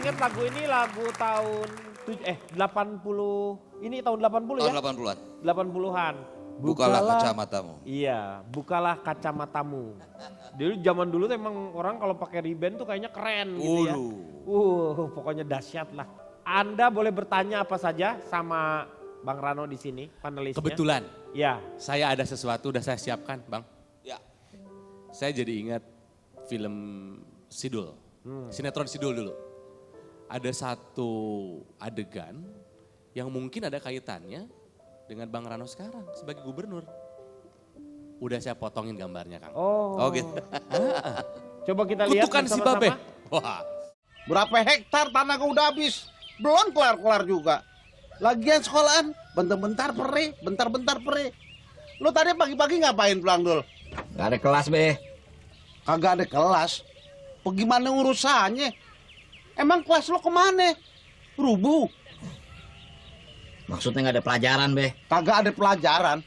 ingat lagu ini lagu tahun 80, ini tahun 80 ya? Tahun 80-an. 80-an. Bukalah kacamatamu. Iya, bukalah kacamatamu. Dulu zaman dulu tuh emang orang kalau pakai ribbon tuh kayaknya keren gitu ya. Pokoknya dahsyat lah. Anda boleh bertanya apa saja sama Bang Rano di sini, panelisnya. Kebetulan, Ya. saya ada sesuatu udah saya siapkan, Bang. Ya. Saya jadi ingat film Sidul, sinetron Sidul dulu. Ada satu adegan yang mungkin ada kaitannya dengan Bang Rano sekarang sebagai gubernur. Udah saya potongin gambarnya, Kang. Oh gitu. Coba kita lihat Kutukan si bersama-sama. Babe. Wah, Berapa hektar tanah gua udah habis. Belum kelar-kelar juga. Lagian sekolahan bentar-bentar pere, bentar-bentar pere. Lu tadi pagi-pagi ngapain pulang dulu? Gak ada kelas, Be. Kagak ada kelas. Bagaimana urusannya? Emang kelas lu kemana? Rubuh. Maksudnya gak ada pelajaran, Be. Kagak ada pelajaran.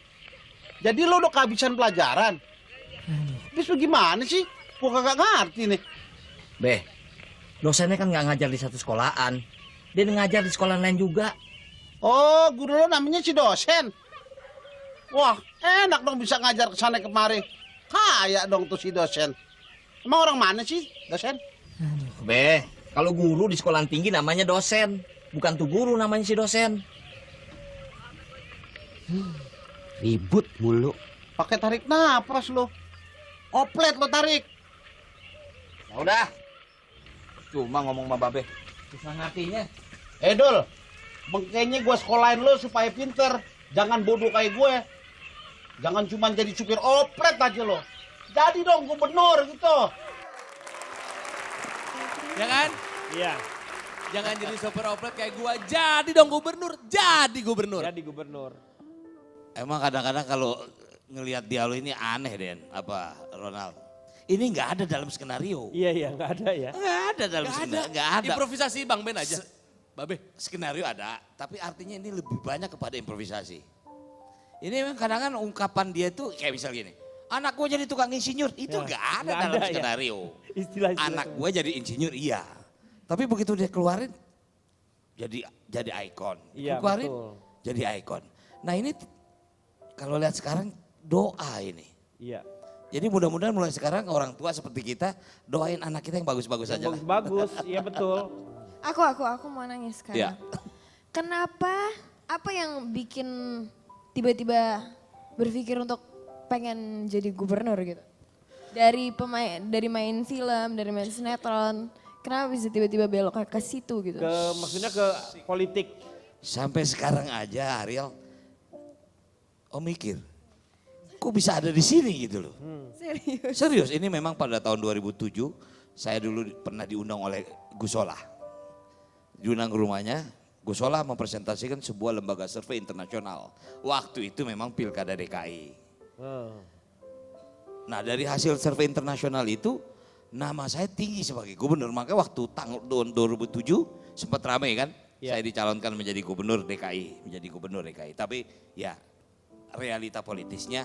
Jadi lu udah kehabisan pelajaran. Terus bagaimana sih? Gua kagak ngerti nih. Be, dosennya kan gak ngajar di satu sekolahan. Dia ngajar di sekolah lain juga. Oh, guru lu namanya si dosen. Wah, enak dong bisa ngajar ke sana kemari. Kaya dong tuh si dosen. Emang orang mana sih dosen? Be, kalau guru di sekolah tinggi namanya dosen. Bukan tuh guru namanya si dosen. Ribut mulu. Pakai tarik napas lo. Oplet lo tarik. Ya udah. Cuma ngomong sama Babe. Susah ngertinya. Dul, bengkainya gue sekolahin lo supaya pinter. Jangan bodoh kayak gue. Jangan cuma jadi supir oplet aja lo. Jadi dong gubernur gitu. ya kan? Iya, Jangan jadi sopir oplet kayak gua. Jadi dong gubernur, jadi gubernur. jadi gubernur. Emang kadang-kadang kalau ngelihat dialog ini aneh Den, apa Ronald? Ini nggak ada dalam skenario. Iya, nggak ada ya. Nggak ada dalam skenario, nggak ada. Improvisasi Bang Ben aja. Babe. Skenario ada, tapi artinya ini lebih banyak kepada improvisasi. Ini memang kadang-kadang ungkapan dia tuh kayak misal gini. Anak gue jadi tukang insinyur, itu Ya, nggak ada nggak dalam ada, ya. skenario. Istilah-istilah Anak itu. gue jadi insinyur, iya. Tapi begitu dia keluarin, jadi ikon. Iya, Keluarin, betul. jadi ikon. Nah ini kalau lihat sekarang doa ini. Iya. Jadi mudah-mudahan mulai sekarang orang tua seperti kita doain anak kita yang bagus-bagus aja lah. Bagus-bagus, iya betul. Aku mau nanya sekarang. Iya. Kenapa, apa yang bikin tiba-tiba berpikir untuk pengen jadi gubernur gitu? Dari main film, dari main sinetron, kenapa bisa tiba-tiba belok ke situ gitu? Maksudnya ke politik. Sampai sekarang aja Ariel, mikir, kok bisa ada di sini gitu loh. Serius? Serius, ini memang pada tahun 2007 saya dulu pernah diundang oleh Gusola. Diundang ke rumahnya, Gusola mempresentasikan sebuah lembaga survei internasional. Waktu itu memang Pilkada DKI. Nah dari hasil survei internasional itu, nama saya tinggi sebagai gubernur. Makanya waktu tahun 2007 sempat ramai kan, saya dicalonkan menjadi gubernur DKI. Tapi ya realita politisnya,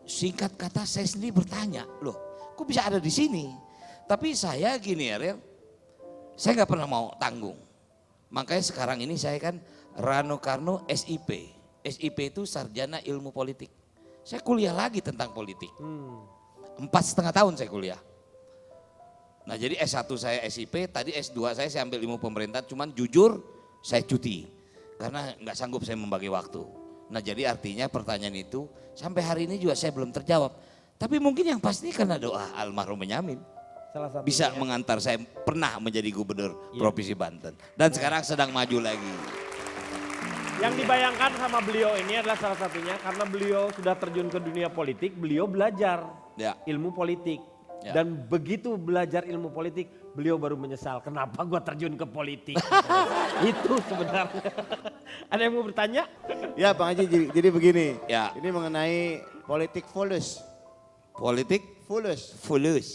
singkat kata saya sendiri bertanya, loh kok bisa ada di sini? Tapi saya gini Ariel, saya nggak pernah mau tanggung. Makanya sekarang ini saya kan Rano Karno SIP. SIP itu Sarjana Ilmu Politik. Saya kuliah lagi tentang politik. 4,5 tahun saya kuliah. Nah jadi S1 saya SIP, tadi S2 saya ambil ilmu pemerintahan, cuman jujur saya cuti. Karena nggak sanggup saya membagi waktu. Nah jadi artinya pertanyaan itu sampai hari ini juga saya belum terjawab. Tapi mungkin yang pasti karena doa almarhum Benyamin. Salah satu. Bisa mengantar saya pernah menjadi gubernur Provinsi Banten. Dan sekarang sedang maju lagi. Yang dibayangkan sama beliau ini adalah salah satunya karena beliau sudah terjun ke dunia politik, beliau belajar Ya. ilmu politik. Ya. Dan begitu belajar ilmu politik, beliau baru menyesal kenapa gua terjun ke politik. Itu sebenarnya. Ada yang mau bertanya? Ya Bang Haji, jadi begini. Ya. Ini mengenai politik fulus. Politik Fulus. fulus.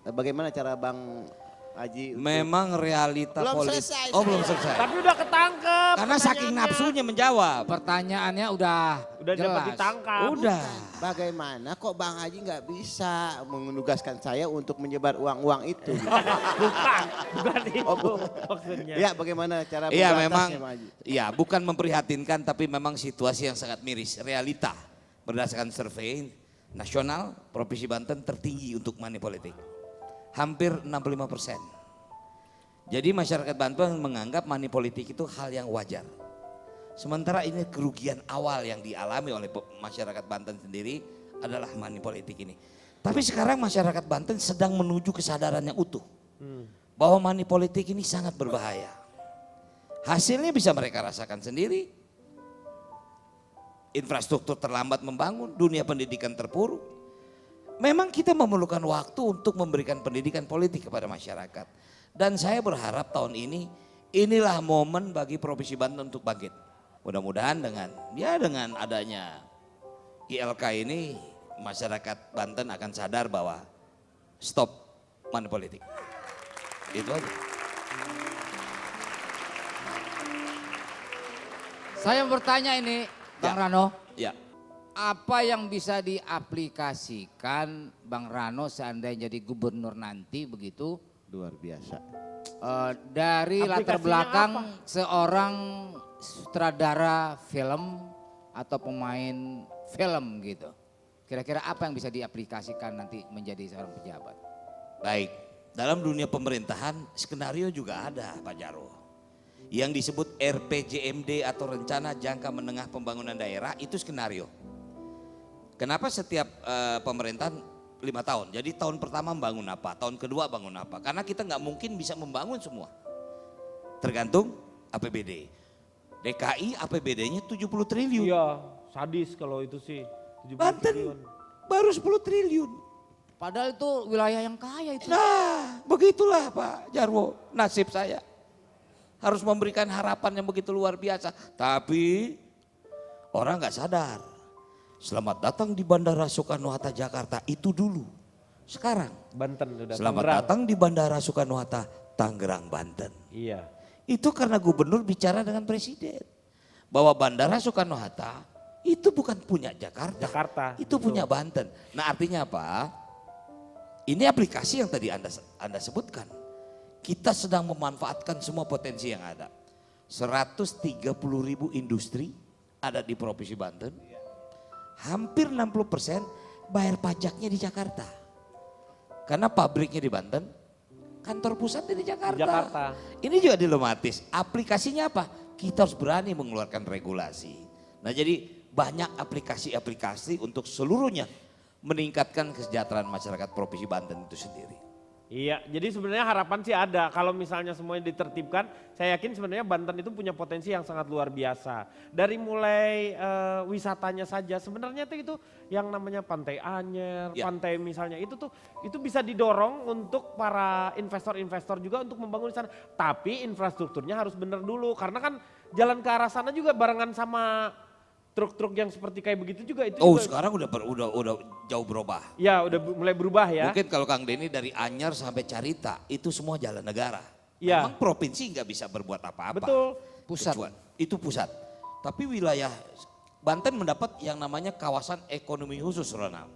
Bagaimana cara Bang Haji. Memang realita Belum politik. selesai, Oh belum selesai. Tapi udah ketangkep. Karena saking pertanyaannya. nafsunya menjawab. Pertanyaannya udah Udah dapat jelas. ditangkap. Udah. Bagaimana kok Bang Haji nggak bisa menugaskan saya untuk menyebar uang-uang itu? Bukan itu Oh, maksudnya. Ya bagaimana cara Iya memberantasnya, memang, Bang Haji? ya bukan memprihatinkan tapi memang situasi yang sangat miris. Realita berdasarkan survei nasional Provinsi Banten tertinggi untuk money politik. Hampir 65%. Jadi masyarakat Banten menganggap money politik itu hal yang wajar. Sementara ini kerugian awal yang dialami oleh masyarakat Banten sendiri adalah money politik ini. Tapi sekarang masyarakat Banten sedang menuju kesadaran yang utuh. Bahwa money politik ini sangat berbahaya. Hasilnya bisa mereka rasakan sendiri. Infrastruktur terlambat membangun, dunia pendidikan terpuruk. Memang kita memerlukan waktu untuk memberikan pendidikan politik kepada masyarakat. Dan saya berharap tahun ini inilah momen bagi Provinsi Banten untuk bangkit. Mudah-mudahan dengan adanya ILK ini masyarakat Banten akan sadar bahwa stop money politik. Itu aja. Saya bertanya ini, Bang Rano, Ya. apa yang bisa diaplikasikan Bang Rano seandainya jadi gubernur nanti begitu? Luar biasa. Dari latar Aplikasinya belakang apa? seorang sutradara film atau pemain film gitu. Kira-kira apa yang bisa diaplikasikan nanti menjadi seorang pejabat? Baik, dalam dunia pemerintahan skenario juga ada Pak Jarwo. Yang disebut RPJMD atau Rencana Jangka Menengah Pembangunan Daerah itu skenario. Kenapa setiap pemerintahan 5 tahun? Jadi tahun pertama bangun apa, tahun kedua bangun apa. Karena kita nggak mungkin bisa membangun semua. Tergantung APBD. DKI APBD-nya 70 triliun. Iya, sadis kalau itu sih. 70 Banten triliun. baru 10 triliun. Padahal itu wilayah yang kaya itu. Nah, begitulah Pak Jarwo, nasib saya. Harus memberikan harapan yang begitu luar biasa. Tapi orang nggak sadar. Selamat datang di Bandara Soekarno-Hatta Jakarta itu dulu. Sekarang. Banten udah. Selamat Tangerang. datang di Bandara Soekarno-Hatta Tangerang, Banten. Iya. Itu karena gubernur bicara dengan presiden. Bahwa Bandara Soekarno-Hatta itu bukan punya Jakarta. Jakarta. Itu punya Banten. Nah artinya apa? Ini aplikasi yang tadi Anda sebutkan. Kita sedang memanfaatkan semua potensi yang ada. 130.000 industri ada di Provinsi Banten. Hampir 60% bayar pajaknya di Jakarta. Karena pabriknya di Banten, kantor pusatnya di Jakarta. Di Jakarta. Ini juga dilematis. Aplikasinya apa? Kita harus berani mengeluarkan regulasi. Nah jadi banyak aplikasi-aplikasi untuk seluruhnya meningkatkan kesejahteraan masyarakat Provinsi Banten itu sendiri. Iya, jadi sebenarnya harapan sih ada. Kalau misalnya semuanya ditertibkan, saya yakin sebenarnya Banten itu punya potensi yang sangat luar biasa. Dari mulai wisatanya saja, sebenarnya itu yang namanya Pantai Anyer, Ya. pantai misalnya itu bisa didorong untuk para investor-investor juga untuk membangun di sana. Tapi infrastrukturnya harus benar dulu, karena kan jalan ke arah sana juga barengan sama truk-truk yang seperti kayak begitu juga itu. Oh juga, sekarang udah jauh berubah. ya udah mulai berubah ya. Mungkin kalau Kang Denny dari Anyar sampai Carita itu semua jalan negara. Iya. Memang provinsi nggak bisa berbuat apa-apa. Betul. Pusat. Itu pusat. Tapi wilayah Banten mendapat yang namanya kawasan ekonomi khusus Ronald.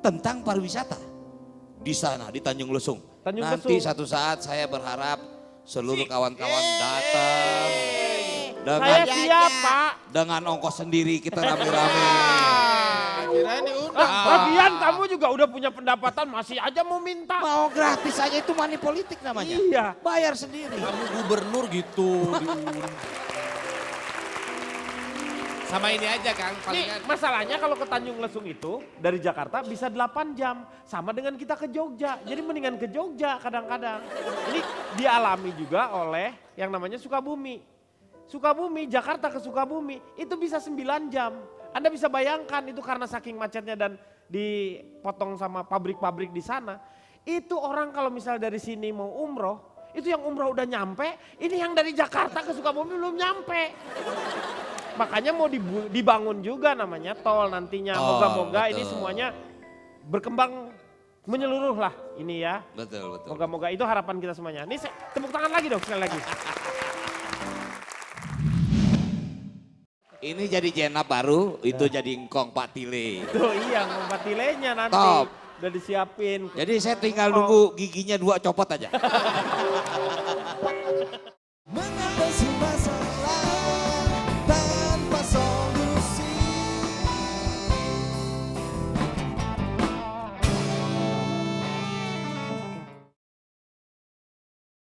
Tentang pariwisata. Di sana di Tanjung Lesung. Tanjung Nanti Lesung. satu saat saya berharap seluruh kawan-kawan datang. Saya siap Pak. Dengan ongkos sendiri kita rame-rame. Lagian kamu juga udah punya pendapatan masih aja mau minta. Mau gratis aja itu money politik namanya. Iya. Bayar sendiri. Kamu gubernur gitu. Sama ini aja Kang, Nih palingan. masalahnya kalau ke Tanjung Lesung itu dari Jakarta bisa 8 jam. Sama dengan kita ke Jogja. Jadi mendingan ke Jogja kadang-kadang. Ini dialami juga oleh yang namanya Sukabumi. Sukabumi, Jakarta ke Sukabumi itu bisa 9 jam. Anda bisa bayangkan itu karena saking macetnya dan dipotong sama pabrik-pabrik di sana. Itu orang kalau misal dari sini mau umroh, itu yang umroh udah nyampe, ini yang dari Jakarta ke Sukabumi belum nyampe. Makanya mau dibangun juga namanya tol nantinya. Oh, Moga-moga ini betul. semuanya berkembang menyeluruh lah ini ya. Betul, betul. Moga-moga itu harapan kita semuanya. Ini tepuk tangan lagi dong sekali lagi. Ini jadi jenap baru, itu jadi engkong Pak Tile. Tuh iya ngompat tilenya nanti. Top. Udah disiapin. Jadi saya tinggal nunggu giginya 2 copot aja.